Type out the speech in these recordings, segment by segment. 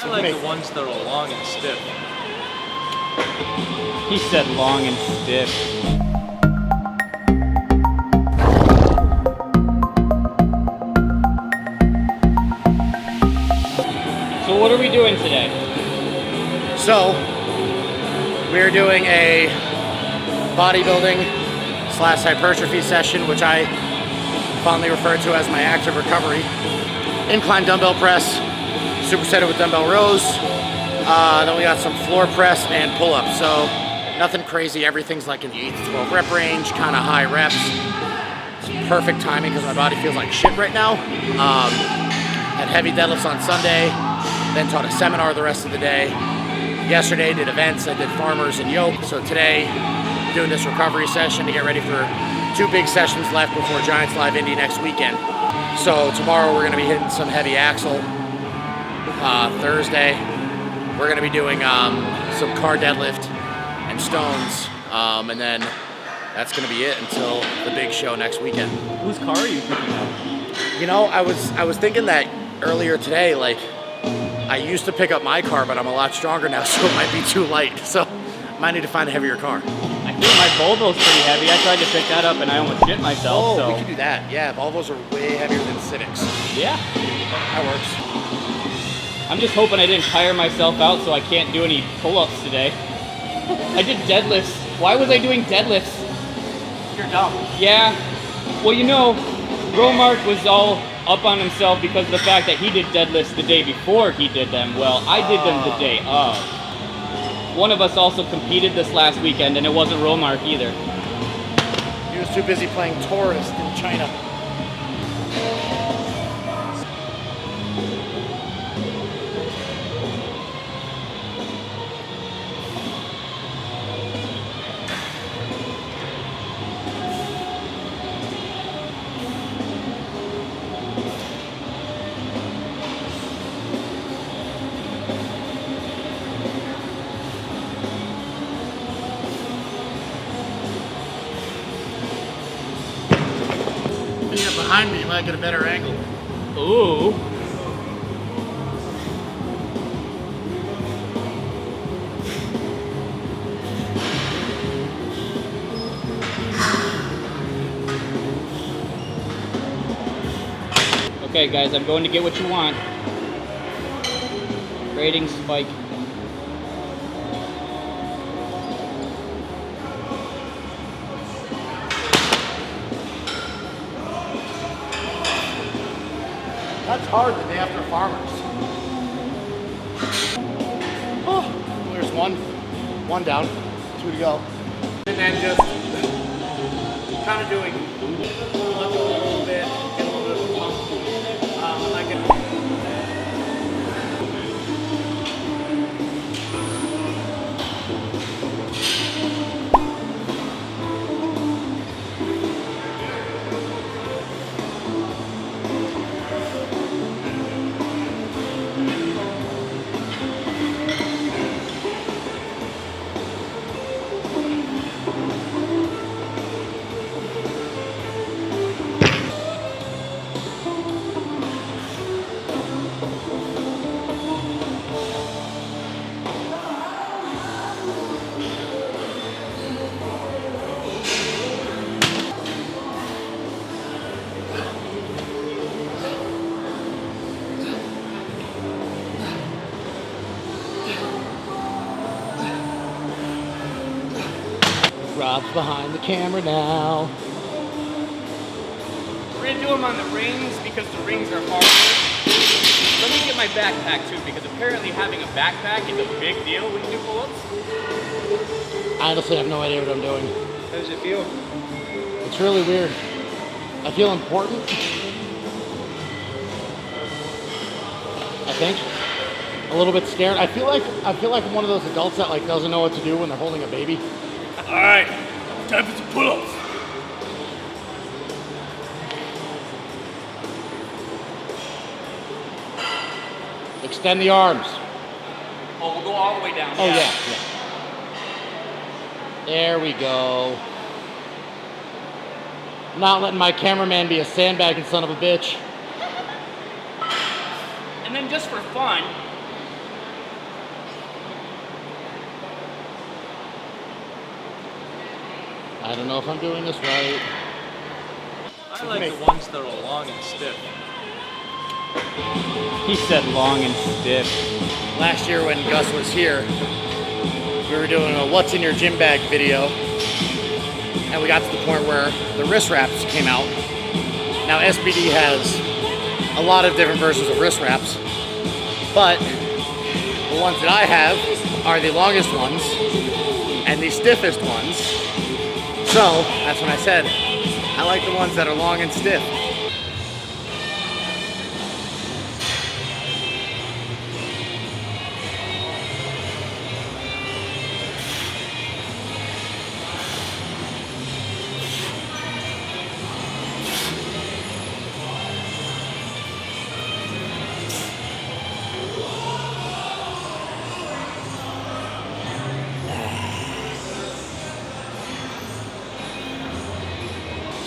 I like the ones that are long and stiff. He said long and stiff. So what are we doing today? So, we're doing a bodybuilding / hypertrophy session, which I fondly refer to as my active recovery. Incline dumbbell press, supersetted with dumbbell rows. Then we got some floor press and pull-ups. So nothing crazy. Everything's like in the 8 to 12 rep range, kind of high reps. It's perfect timing because my body feels like shit right now. Had heavy deadlifts on Sunday, then taught a seminar the rest of the day. Yesterday did events. I did farmers and yoke. So today, doing this recovery session to get ready for 2 big sessions left before Giants Live Indy next weekend. So tomorrow we're going to be hitting some heavy axle. Thursday we're going to be doing some car deadlift and stones, and then that's going to be it until the big show next weekend. Whose car are you picking up? You know, I was thinking that earlier today. Like, I used to pick up my car, but I'm a lot stronger now, so it might be too light. So I might need to find a heavier car. I think my Volvo's pretty heavy. I tried to pick that up and I almost shit myself. Oh, so. we can do that. Yeah, Volvos are way heavier than Civics. Yeah. That works. I'm just hoping I didn't tire myself out so I can't do any pull-ups today. I did deadlifts. Why was I doing deadlifts? You're dumb. Yeah. Well, you know, Romark was all up on himself because of the fact that he did deadlifts the day before he did them. Well, I did them the day of. One of us also competed this last weekend, and it wasn't Romark either. He was too busy playing tourist in China. Behind me, you might get a better angle. Ooh. Okay, guys, I'm going to get what you want. Rating spike. That's hard the day after farmers. Oh, there's one down, 2 to go. And then just kind of doing a little bit, get a little bit of a pump. I like it. Rob's behind the camera now. We're gonna do them on the rings because the rings are harder. Let me get my backpack too, because apparently having a backpack is a big deal when you do pull-ups. I honestly have no idea what I'm doing. How does it feel? It's really weird. I feel important. I think. A little bit scared. I feel like I'm one of those adults that like doesn't know what to do when they're holding a baby. All right, time for some pull-ups. Extend the arms. Oh, we'll go all the way down. Oh yeah. There we go. I'm not letting my cameraman be a sandbagging son of a bitch. And then just for fun, I don't know if I'm doing this right. I like the ones that are long and stiff. He said long and stiff. Last year when Gus was here, we were doing a what's in your gym bag video, and we got to the point where the wrist wraps came out. Now SBD has a lot of different versions of wrist wraps, but the ones that I have are the longest ones and the stiffest ones. So that's when I said I like the ones that are long and stiff.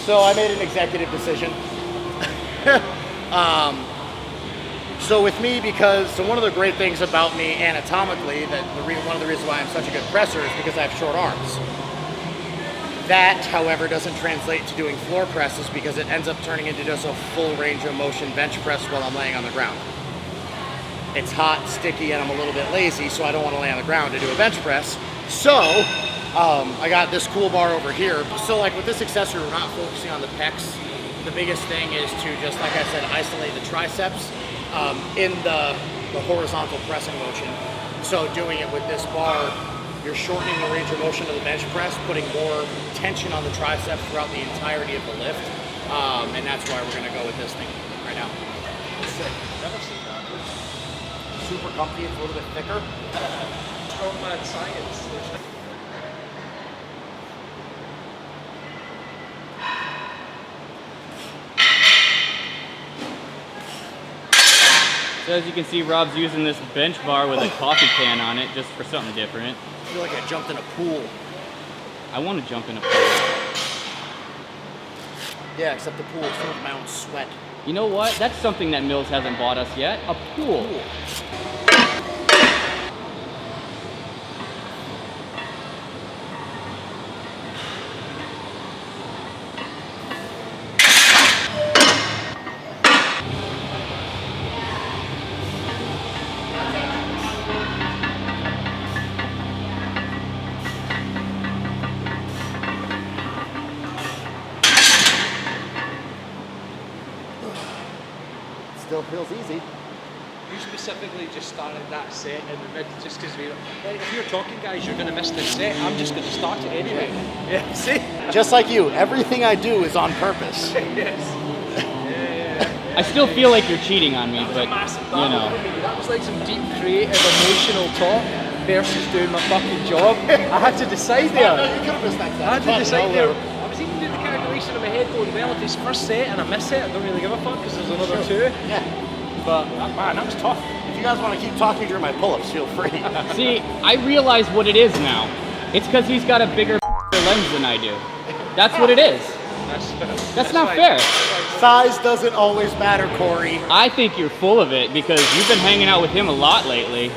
So I made an executive decision. So with me, so one of the great things about me anatomically, one of the reasons why I'm such a good presser is because I have short arms. That, however, doesn't translate to doing floor presses because it ends up turning into just a full range of motion bench press while I'm laying on the ground. It's hot, sticky, and I'm a little bit lazy, so I don't want to lay on the ground to do a bench press. So I got this cool bar over here. So like with this accessory, we're not focusing on the pecs. The biggest thing is to just, like I said, isolate the triceps in the horizontal pressing motion. So doing it with this bar, you're shortening the range of motion of the bench press, putting more tension on the triceps throughout the entirety of the lift. And that's why we're gonna go with this thing right now. Sick. Never seen that. Super comfy, it's a little bit thicker. Strongman science. So as you can see, Rob's using this bench bar with a coffee can on it just for something different. I feel like I jumped in a pool. I want to jump in a pool. Yeah, except the pool is filled with my own sweat. You know what? That's something that Mills hasn't bought us yet. A pool. Still feels easy. You specifically just started that set in the mid just because if you're talking guys, you're going to miss the set. I'm just going to start it anyway. Yeah, see? Just like you, everything I do is on purpose. Yes. Yeah. I still feel like you're cheating on me, but you know. That was like some deep creative emotional talk versus doing my fucking job. I had to decide there. No, you could have missed that. I had to decide there. I was even doing the calculation in my head going, well, if it's first set and I miss it, I don't really give a fuck because there's another two. Yeah. But man, that was tough. If you guys want to keep talking during my pull-ups, feel free. See, I realize what it is now. It's because he's got a bigger lens than I do. That's what it is. That's not fair. Size doesn't always matter, Corey. I think you're full of it because you've been hanging out with him a lot lately.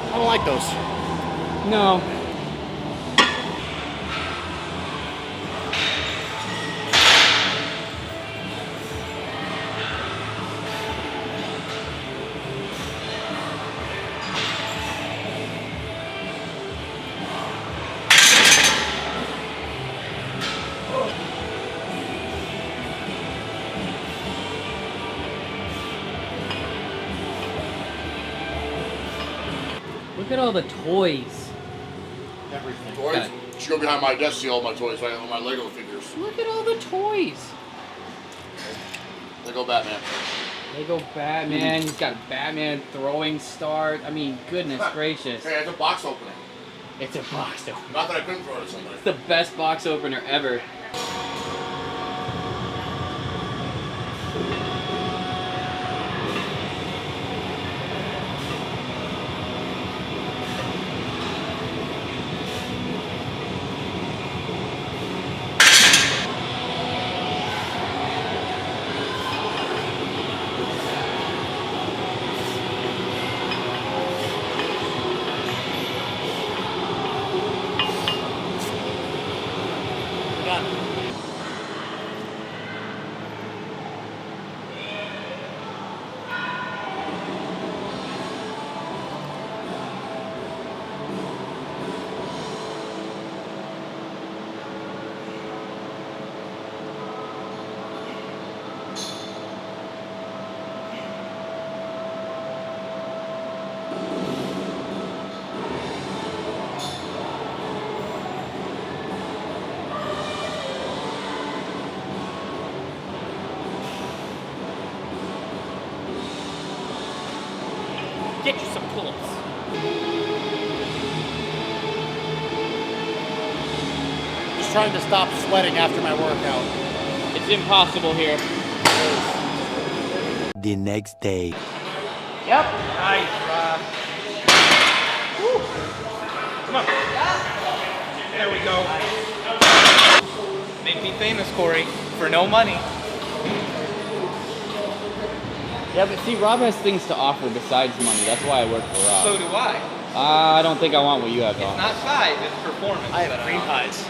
I don't like those. No. Look at all the toys. Everything. Toys? Okay. Should go behind my desk, see all my toys, right? All my Lego figures. Look at all the toys. Lego Batman. Lego Batman. He's got a Batman throwing star. I mean, goodness gracious. Hey, it's a box opener. It's a box opener. Not that I couldn't throw it at somebody. It's the best box opener ever. trying to stop sweating after my workout. It's impossible here. The next day. Yep. Nice, Rob. Woo. Come on. There we go. Make me famous, Corey, for no money. Yeah, but see, Rob has things to offer besides money. That's why I work for Rob. So do I. I don't think I want what you have to It's offer. not size, it's performance. I have cream pies.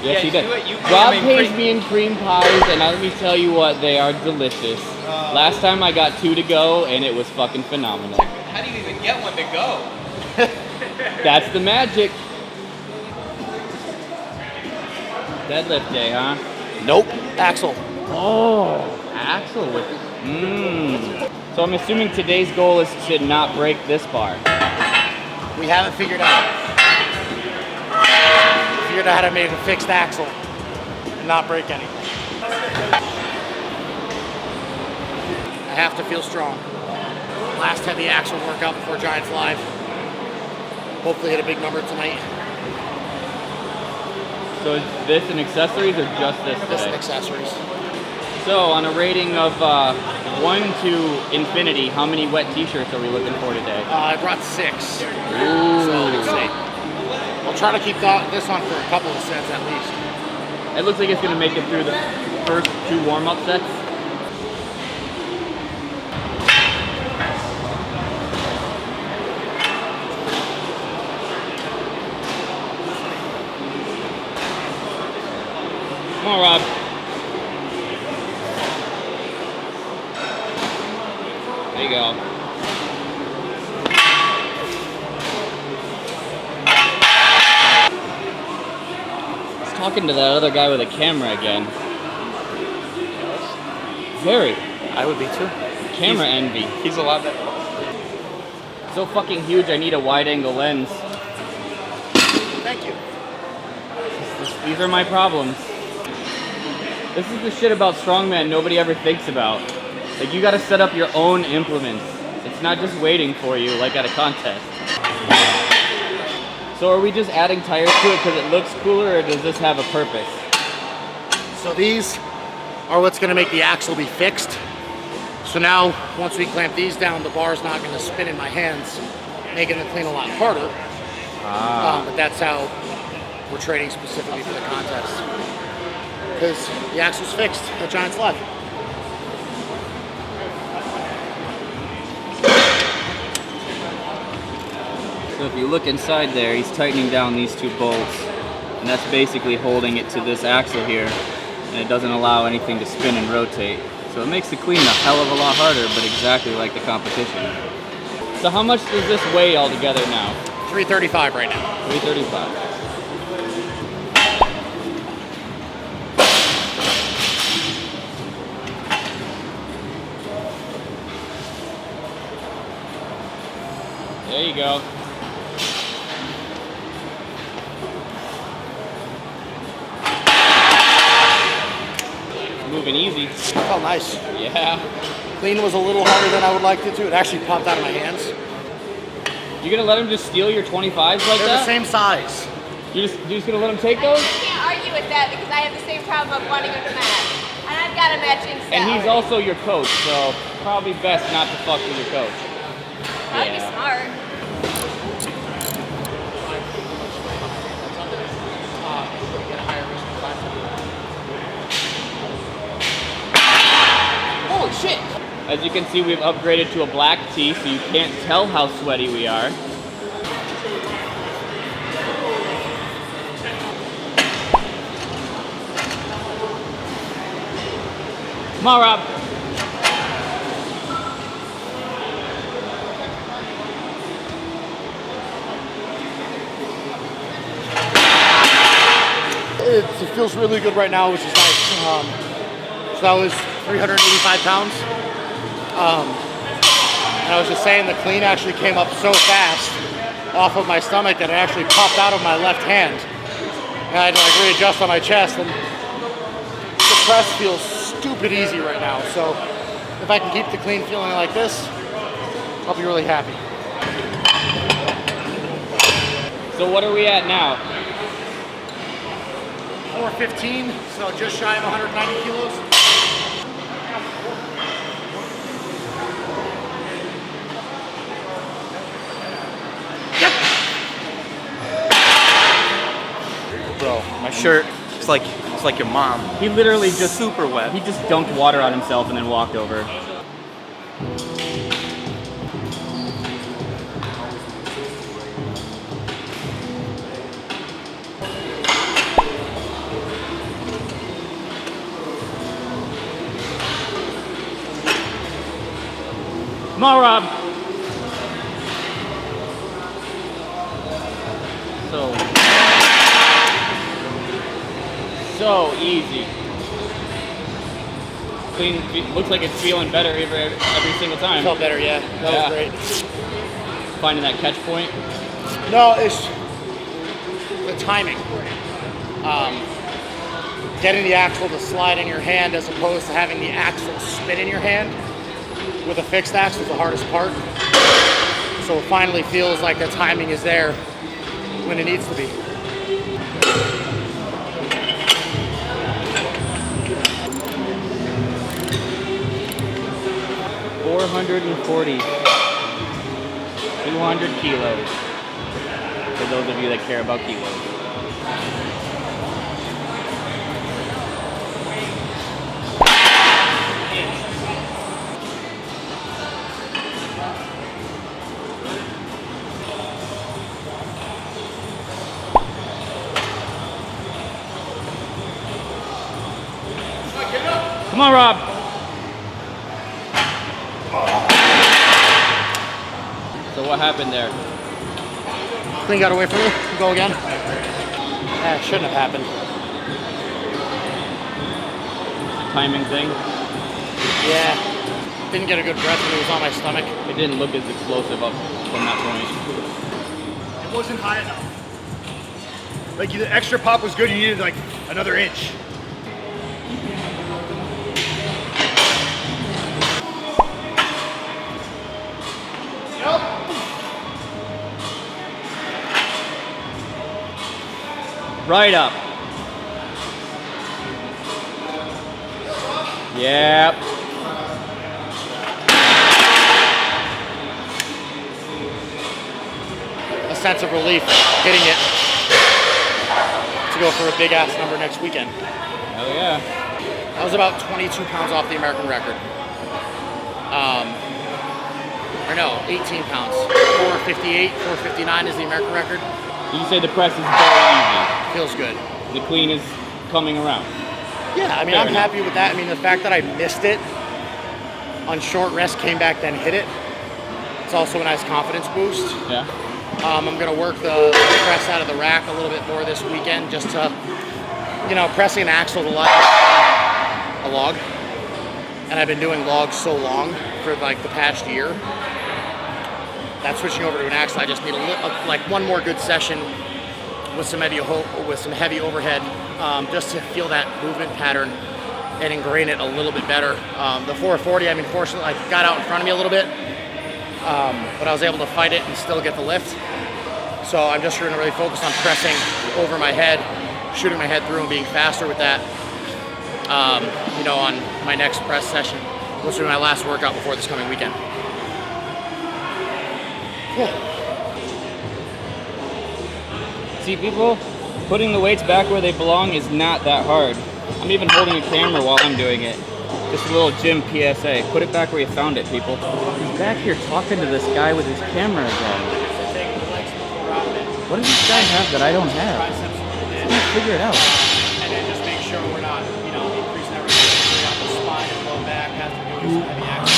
Yes, Yeah, he you does. do it, you pay Rob him in pays cream- me in cream pies, and let me tell you what, they are delicious. Last time I got 2 to go, and it was fucking phenomenal. How do you even get one to go? That's the magic. Deadlift day, huh? Nope. Axel. Oh, Axel with So I'm assuming today's goal is to not break this bar. We haven't figured out. Figured out how to make a fixed axle and not break anything. I have to feel strong. Last heavy axle workout before Giants Live. Hopefully hit a big number tonight. So is this and accessories or just this Just today? accessories. So on a rating of 1 to infinity, how many wet t-shirts are we looking for today? I brought 6. So Ooh. we'll see. I'll try to keep this on for a couple of sets at least. It looks like it's gonna make it through the first 2 warm-up sets. Come on, Rob. There you go. He's talking to that other guy with a camera again. Very. I would be too. Camera envy. He's allowed that. So fucking huge, I need a wide-angle lens. Thank you. These are my problems. This is the shit about Strongman nobody ever thinks about. Like, you gotta set up your own implements. It's not just waiting for you like at a contest. So are we just adding tires to it because it looks cooler, or does this have a purpose? So these are what's going to make the axle be fixed. So now, once we clamp these down, the bar's not going to spin in my hands, making the clean a lot harder. But that's how we're training specifically for the contest. Because the axle's fixed at Giants Live. So if you look inside there, he's tightening down these 2 bolts, and that's basically holding it to this axle here, and it doesn't allow anything to spin and rotate. So it makes the clean a hell of a lot harder, but exactly like the competition. So how much does this weigh altogether now? 335 right now. 335. There you go. Moving easy. Oh, nice. Yeah. Clean was a little harder than I would like it to. It actually popped out of my hands. You gonna let him just steal your 25s like They're that? the same size. You're just gonna let him take those? I can't argue with that because I have the same problem of wanting them to match. And I've got a matching set. And he's already. also your coach, so probably best not to fuck with your coach. Probably be smart. Holy shit! As you can see, we've upgraded to a black tee, so you can't tell how sweaty we are. Come on, Rob. It feels really good right now, which is nice. So that was 385 pounds. And I was just saying the clean actually came up so fast off of my stomach that it actually popped out of my left hand. And I had to like readjust on my chest, and the press feels stupid easy right now. So if I can keep the clean feeling like this, I'll be really happy. So what are we at now? 415, so just shy of 190 kilos. Bro, my shirt, it's like your mom. He literally just super wet. He just dunked water on himself and then walked over. Come on, Rob. So easy. Clean, looks like it's feeling better every single time. Felt better, yeah. That was great. Finding that catch point. No, it's the timing. Getting the axle to slide in your hand as opposed to having the axle spin in your hand with a fixed axle is the hardest part. So it finally feels like the timing is there when it needs to be. $440, 200 kilos. For those of you that care about kilos. Come on, Rob. So what happened there? Thing got away from me. Go again. That shouldn't have happened. Timing thing. Yeah. Didn't get a good breath when it was on my stomach. It didn't look as explosive up from that point. It wasn't high enough. Like the extra pop was good, you needed like another inch. Right up. Yep. A sense of relief hitting it to go for a big ass number next weekend. Hell yeah. I was about 22 pounds off the American record. Or no, 18 pounds. 458, 459 is the American record. You say the press is very Feels good. easy. The clean is coming around. Yeah, I mean, Fair I'm enough. happy with that. I mean, the fact that I missed it on short rest, came back, then hit it. It's also a nice confidence boost. Yeah. I'm going to work the press out of the rack a little bit more this weekend, just to, you know, pressing an axle to a log. And I've been doing logs so long for like the past year that switching over to an axle, I just need like one more good session with some heavy overhead, just to feel that movement pattern and ingrain it a little bit better. The 440, I mean, fortunately, I got out in front of me a little bit, but I was able to fight it and still get the lift. So I'm just going to really focus on pressing over my head, shooting my head through and being faster with that, you know, on my next press session, which will be my last workout before this coming weekend. See, people, putting the weights back where they belong is not that hard. I'm even holding a camera while I'm doing it. Just a little gym PSA. Put it back where you found it, people. He's back here talking to this guy with his camera again. What does this guy have that I don't have? Let's figure it out. And then just make sure we're not, you know, increasing our resistance on the spine and low back after doing some heavy action.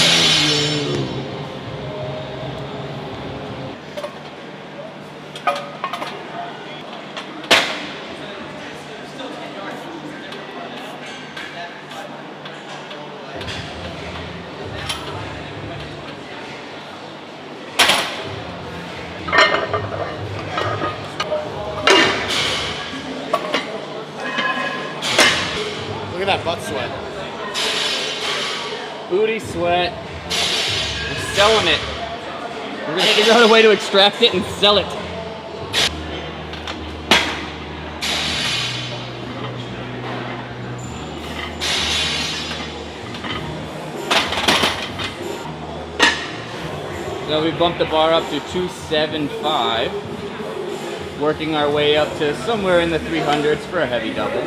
Look at that butt sweat. Booty sweat. I'm selling it. We're gonna figure out a way to extract it and sell it. So we bumped the bar up to 275, working our way up to somewhere in the 300s for a heavy double.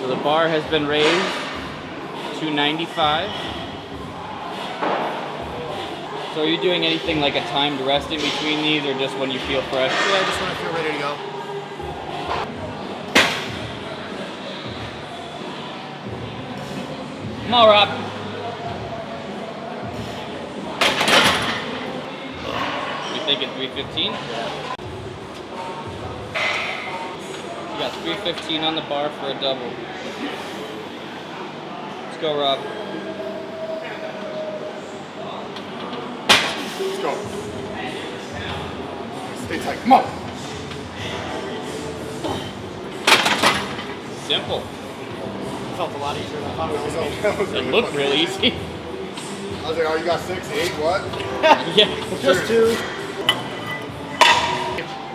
So the bar has been raised to 95. So are you doing anything like a timed rest in between these, or just when you feel fresh? Yeah, just when I feel ready to go. Come on, Rob. You thinking 315? You got 315 on the bar for a double. Let's go, Rob. Let's go. Stay tight. Come on. Simple. Felt a lot easier than I thought it was. It looked real easy. I was like, oh, you got 6, 8, what? Yeah. Just 2.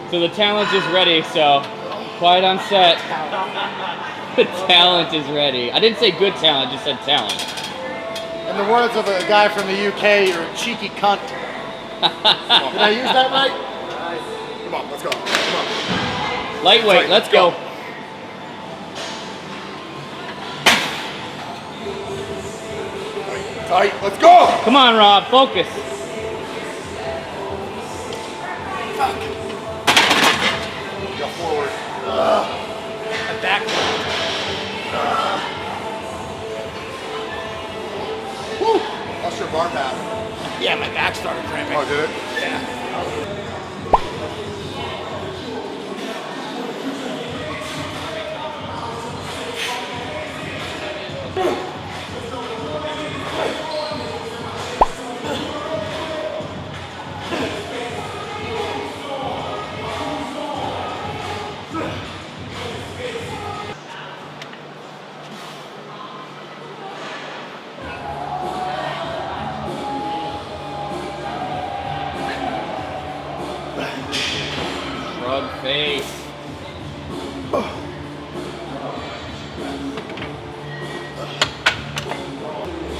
So the talent is ready, so quiet on set. The talent is ready. I didn't say good talent, I just said talent. In the words of a guy from the UK, you're a cheeky cunt. Did I use that right? Come on, let's go. Come on. Lightweight, Tight, let's go. Tight, let's go! Come on, Rob, focus. Go forward. My back. Woo! Lost your bar path. Yeah, my back started cramping. Oh, did it? Yeah. Shrug face.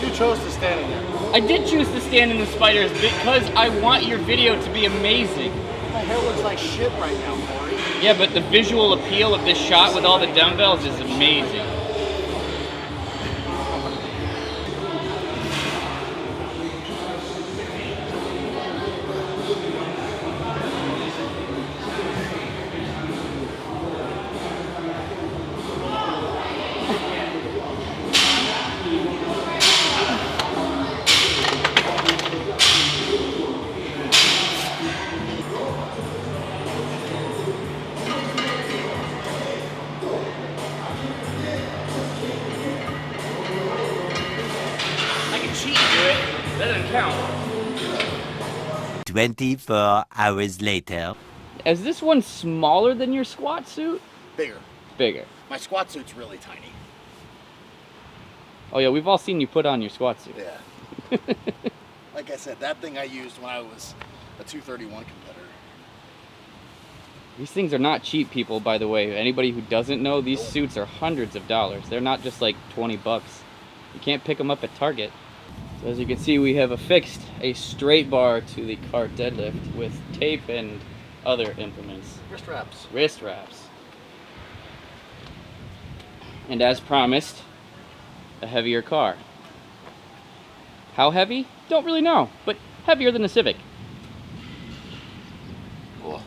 You chose to stand in there. I did choose to stand in the spiders because I want your video to be amazing. My hair looks like shit right now, Corey. Yeah, but the visual appeal of this shot with all the dumbbells is amazing. I can cheat and do it. That doesn't count. 24 hours later. Is this one smaller than your squat suit? Bigger. Bigger. My squat suit's really tiny. Oh yeah, we've all seen you put on your squat suit. Yeah. Like I said, that thing I used when I was a 231 competitor. These things are not cheap, people, by the way. Anybody who doesn't know, these suits are hundreds of dollars. They're not just like 20 bucks. You can't pick them up at Target. So as you can see, we have affixed a straight bar to the cart deadlift with tape and other implements. Wrist wraps. Wrist wraps. And as promised, a heavier car. How heavy? Don't really know, but heavier than the Civic. Cool.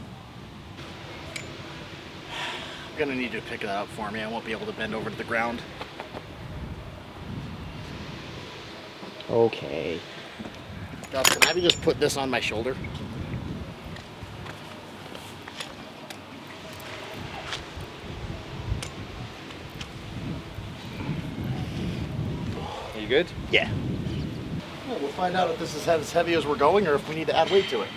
I'm gonna need you to pick that up for me. I won't be able to bend over to the ground. Okay. Gus, can I maybe just put this on my shoulder? Are you good? Yeah. Well, we'll find out if this is as heavy as we're going or if we need to add weight to it.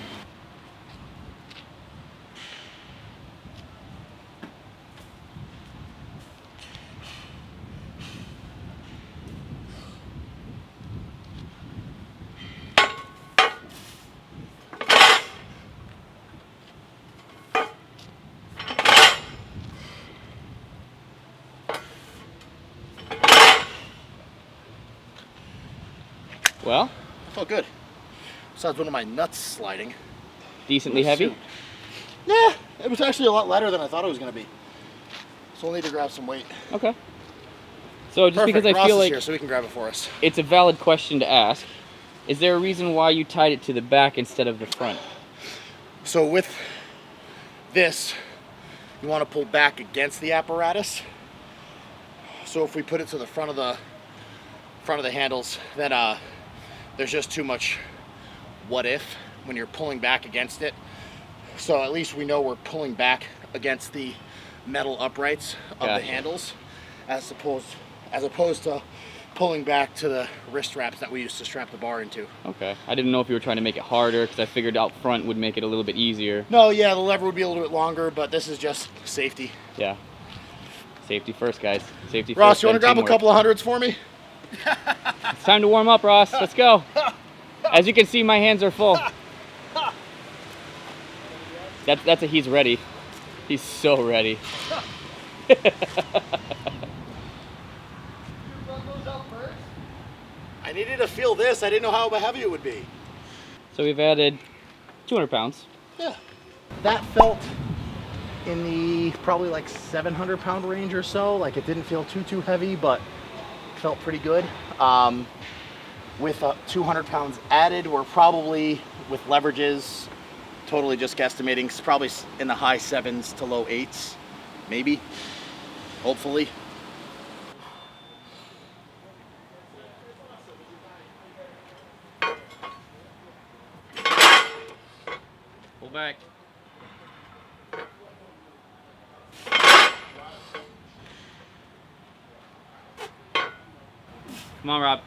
Well, I felt good. Besides one of my nuts sliding. decently heavy. Yeah, it was actually a lot lighter than I thought it was going to be. So we'll need to grab some weight. Okay. So just because I Ross feel is like here, so we can grab it for us. it's a valid question to ask, is there a reason why you tied it to the back instead of the front? So with this, you want to pull back against the apparatus. So if we put it to the front of the handles, then there's just too much what if when you're pulling back against it. So at least we know we're pulling back against the metal uprights of Gotcha. the handles, as opposed to pulling back to the wrist straps that we used to strap the bar into. Okay. I didn't know if you were trying to make it harder because I figured out front would make it a little bit easier. No, yeah, the lever would be a little bit longer, but this is just safety. Yeah. Safety first, guys. Safety Ross, first. you want to then grab a teamwork. couple of hundreds for me? It's time to warm up, Ross. Let's go. As you can see, my hands are full. That's a he's ready. He's so ready. I needed to feel this. I didn't know how heavy it would be. So we've added 200 pounds. Yeah. That felt in the probably like 700 pound range or so. Like it didn't feel too heavy, but felt pretty good. With 200 pounds added, we're probably, with leverages, totally just guesstimating, it's probably in the high 7s to low 8s, maybe, hopefully. Pull back. Come on, Rob.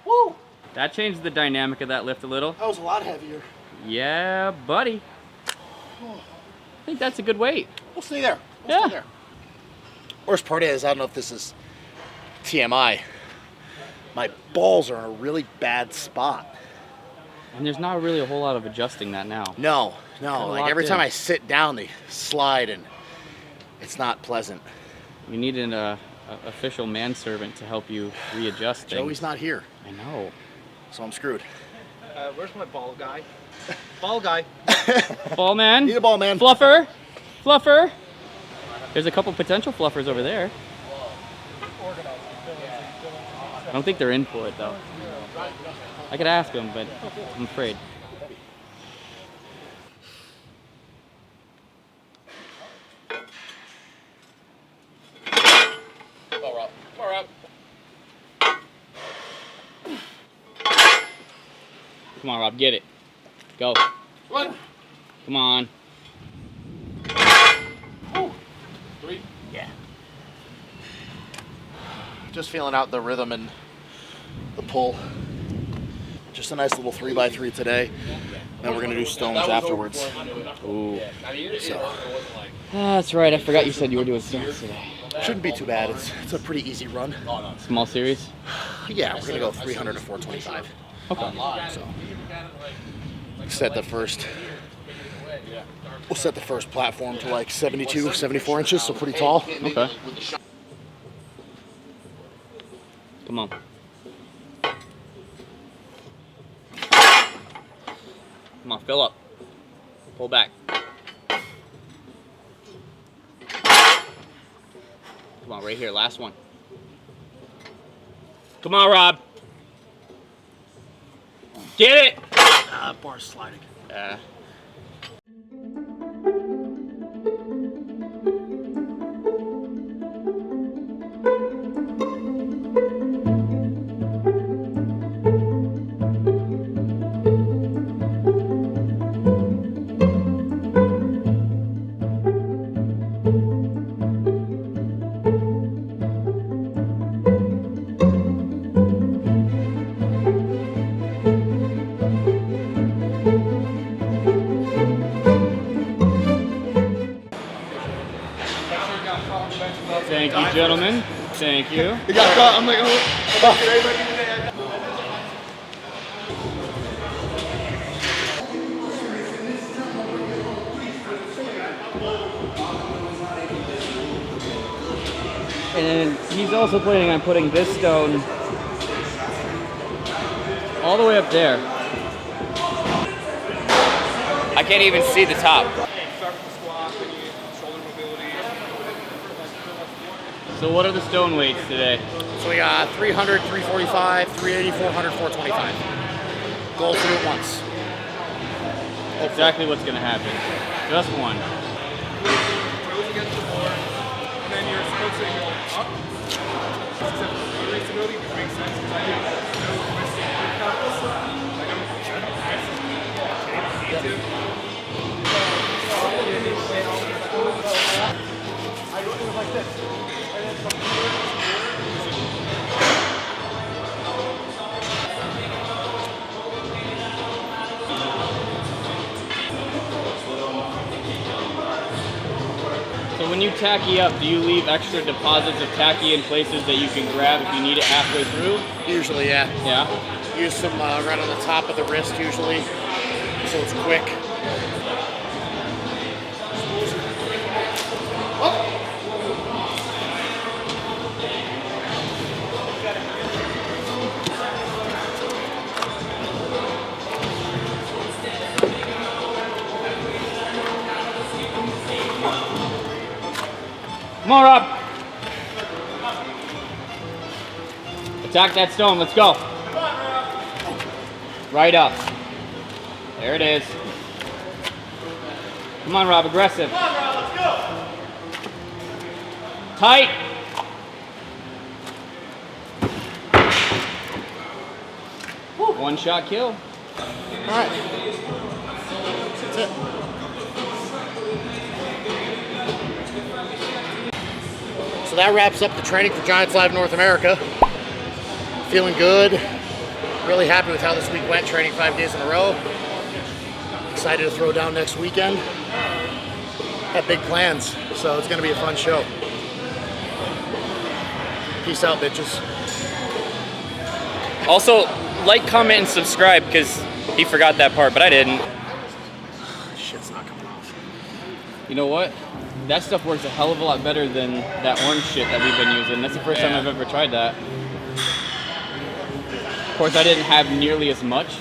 Woo! That changed the dynamic of that lift a little. That was a lot heavier. Yeah, buddy. I think that's a good weight. We'll stay there. Yeah. Stay there. Worst part is, I don't know if this is TMI. My balls are in a really bad spot. And there's not really a whole lot of adjusting that now. No. Kinda Like locked every time in. I sit down, they slide and it's not pleasant. You need an official manservant to help you readjust things. Joey's not here, I know. so I'm screwed. Where's my ball guy? Ball guy. Ball man. Need a ball, man. Fluffer. Fluffer. There's a couple potential fluffers over there. I don't think they're in for it though. I could ask them, but I'm afraid. Come on, Rob, get it. Go. What? Come on. Yeah. Just feeling out the rhythm and the pull. Just a nice little 3x3 today. Then we're gonna do stones afterwards. Ooh. So That's right, I forgot you said you were doing stones today. shouldn't be too bad. It's a pretty easy run. Small series? Yeah, we're gonna go 300 to 425. Okay. So set the first. We'll set the first platform to like 72, 74 inches, so pretty tall. Okay. Come on. Come on, fill up. Pull back. Come on, right here, last one. Come on, Rob. Get it! Bar's sliding. Thank you, gentlemen. Thank you. It got caught. I'm like, oh. And then he's also planning on putting this stone All the way up there. I can't even see the top. So what are the stone weights today? So we got 300, 345, 380, 400, 425. Go through it once. Exactly what's gonna happen. Just one. Toes against the floor, and then you're supposed to go up. Except for flexibility, which makes sense because I do no twisting workouts. I don't need to. I go through like this. And then from So when you tacky up, do you leave extra deposits of tacky in places that you can grab if you need it halfway through? Usually, yeah. Yeah? Use some right on the top of the wrist usually, so it's quick. Come on, Rob. Attack that stone. Let's go. Right up. There it is. Come on, Rob. Aggressive. Come on, Rob, let's go. Tight. One shot kill. All right. That's it. So that wraps up the training for Giants Live North America. Feeling good. Really happy with how this week went, training 5 days in a row. Excited to throw down next weekend. Have big plans, so it's gonna be a fun show. Peace out, bitches. Also, like, comment, and subscribe because he forgot that part, but I didn't. Shit's not coming off. You know what? That stuff works a hell of a lot better than that orange shit that we've been using. That's the first time I've ever tried that. Of course, I didn't have nearly as much,